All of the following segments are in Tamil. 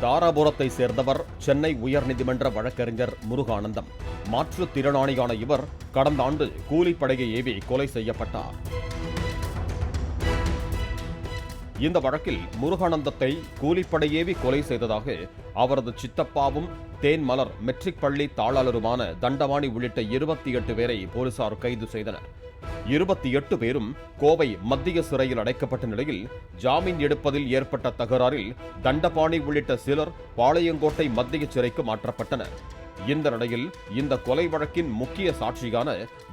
தாராபுரத்தை சேர்ந்தவர் சென்னை உயர்நீதிமன்ற வழக்கறிஞர் முருகானந்தம். மாற்றுத்திறனாளியான இவர் கடந்த ஆண்டு கூலிப்படையை ஏவி கொலை செய்யப்பட்டார். இந்த வழக்கில் முருகானந்தத்தை கூலிப்படை ஏவி கொலை செய்ததாக அவரது சித்தப்பாவும் தேன்மலர் மெட்ரிக் பள்ளி தாளாளருமான தண்டபாணி உள்ளிட்ட 28 பேரை போலீசார் கைது செய்தனர். 28 பேரும் கோவை மத்திய சிறையில் அடைக்கப்பட்ட நிலையில் ஜாமீன் எடுப்பதில் ஏற்பட்ட தகராறில் தண்டபாணி உள்ளிட்ட சிலர் பாளையங்கோட்டை மத்திய சிறைக்கு மாற்றப்பட்டனர். இந்த நிலையில் இந்த கொலை வழக்கின் முக்கிய சாட்சியான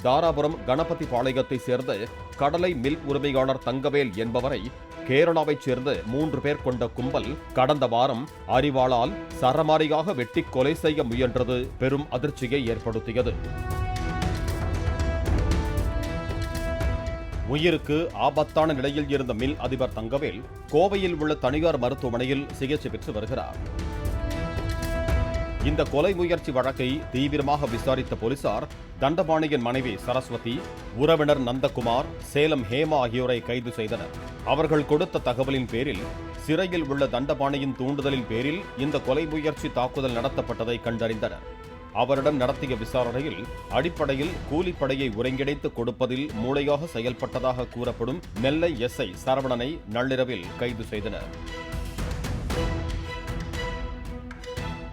தாராபுரம் கணபதி பாளையத்தை சேர்ந்த கடலை மில் உரிமையாளர் தங்கவேல் என்பவரை கேரளாவைச் சேர்ந்த 3 பேர் கொண்ட கும்பல் கடந்த வாரம் அரிவாளால் சரமாரியாக வெட்டி கொலை செய்ய முயன்றது பெரும் அதிர்ச்சியை ஏற்படுத்தியது. உயிருக்கு ஆபத்தான நிலையில் இருந்த மில் அதிபர் தங்கவேல் கோவையில் உள்ள தனியார் மருத்துவமனையில் சிகிச்சை பெற்று வருகிறார். இந்த கொலை முயற்சி வழக்கை தீவிரமாக விசாரித்த போலீசார் தண்டபாணியின் மனைவி சரஸ்வதி, உறவினர் நந்தகுமார், சேலம் ஹேமா ஆகியோரை கைது செய்தனர். அவர்கள் கொடுத்த தகவலின் பேரில் சிறையில் உள்ள தண்டபாணியின் தூண்டுதலின் பேரில் இந்த கொலை முயற்சி தாக்குதல் நடத்தப்பட்டதை கண்டறிந்தனர். அவரிடம் நடத்திய விசாரணையில் அடிப்படையில் கூலிப்படையை ஒருங்கிணைத்து கொடுப்பதில் மூளையாக செயல்பட்டதாக கூறப்படும் நெல்லை எஸ்ஐ சரவணனை நள்ளிரவில் கைது செய்தனர்.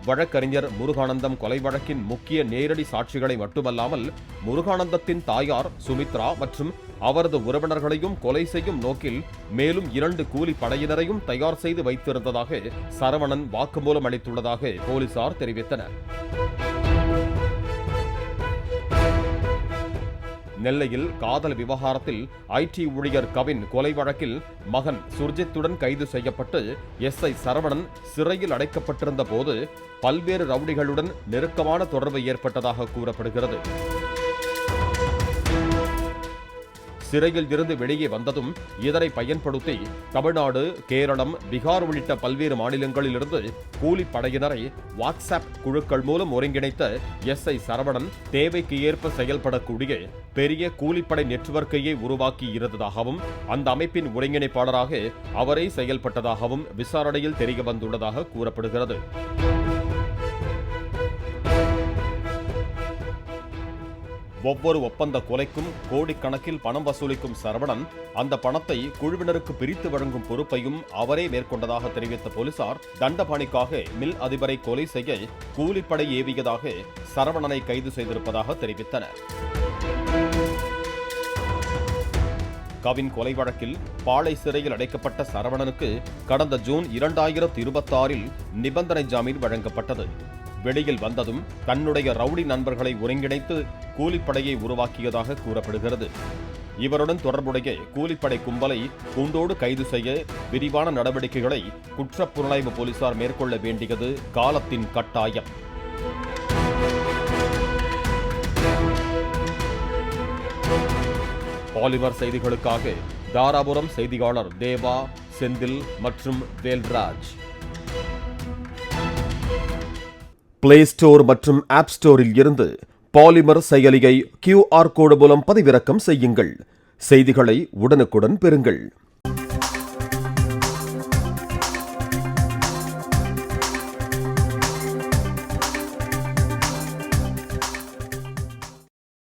வழக்கறிஞர் முருகானந்தம் கொலை வழக்கின் முக்கிய நேரடி சாட்சிகளை மட்டுமல்லாமல் முருகானந்தத்தின் தாயார் சுமித்ரா மற்றும் அவரது உறவினர்களையும் கொலை செய்யும் நோக்கில் மேலும் 2 கூலி படையினரையும் தயார் செய்து வைத்திருந்ததாக சரவணன் வாக்குமூலம் அளித்துள்ளதாக போலீசார் தெரிவித்தனர். நெல்லையில் காதல் விவகாரத்தில் ஐடி ஊழியர் கவின் கொலை வழக்கில் மகன் சுர்ஜித்துடன் கைது செய்யப்பட்டு எஸ்ஐ சரவணன் சிறையில் அடைக்கப்பட்டிருந்த போது பல்வேறு ரவுடிகளுடன் நெருக்கமான தொடர்பு ஏற்பட்டதாக கூறப்படுகிறது. சிறையில் இருந்து வெளியே வந்ததும் இதனை பயன்படுத்தி தமிழ்நாடு, கேரளம், பீகார் உள்ளிட்ட பல்வேறு மாநிலங்களிலிருந்து கூலிப்படையினரை வாட்ஸ்அப் குழுக்கள் மூலம் ஒருங்கிணைத்த எஸ்ஐ சரவணன் தேவைக்கு ஏற்ப செயல்படக்கூடிய பெரிய கூலிப்படை நெட்வொர்க்கையே உருவாக்கி இருந்ததாகவும் அந்த அமைப்பின் ஒருங்கிணைப்பாளராக அவரே செயல்பட்டதாகவும் விசாரணையில் தெரிய வந்துள்ளதாக கூறப்படுகிறது. ஒவ்வொரு ஒப்பந்த கொலைக்கும் கோடிக்கணக்கில் பணம் வசூலிக்கும் சரவணன் அந்த பணத்தை குழுவினருக்கு பிரித்து வழங்கும் பொறுப்பையும் அவரே மேற்கொண்டதாக தெரிவித்த போலீசார் தண்டபாணிக்காக மில் அதிபரை கொலை செய்ய கூலிப்படை ஏவியதாக சரவணனை கைது செய்திருப்பதாக தெரிவித்தனர். கவின் கொலை வழக்கில் பாளை சிறையில் அடைக்கப்பட்ட சரவணனுக்கு கடந்த ஜூன் 2026 நிபந்தனை ஜாமீன் வழங்கப்பட்டது. வெளியில் வந்ததும் தன்னுடைய ரவுடி நண்பர்களை ஒருங்கிணைத்து கூலிப்படையை உருவாக்கியதாக கூறப்படுகிறது. இவருடன் தொடர்புடைய கூலிப்படை கும்பலை கூண்டோடு கைது செய்ய விரிவான நடவடிக்கைகளை குற்றப்புலனாய்வு போலீசார் மேற்கொள்ள வேண்டியது காலத்தின் கட்டாயம். பாலிமர் செய்திகளுக்காக தாராபுரம் செய்தியாளர் தேவா, செந்தில் மற்றும் வேல்ராஜ். பிளே ஸ்டோர் மற்றும் ஆப் ஸ்டோரில் இருந்து பாலிமர் செயலியை QR கோடு மூலம் பதிவிறக்கம் செய்யுங்கள். செய்திகளை உடனுக்குடன் பெறுங்கள்.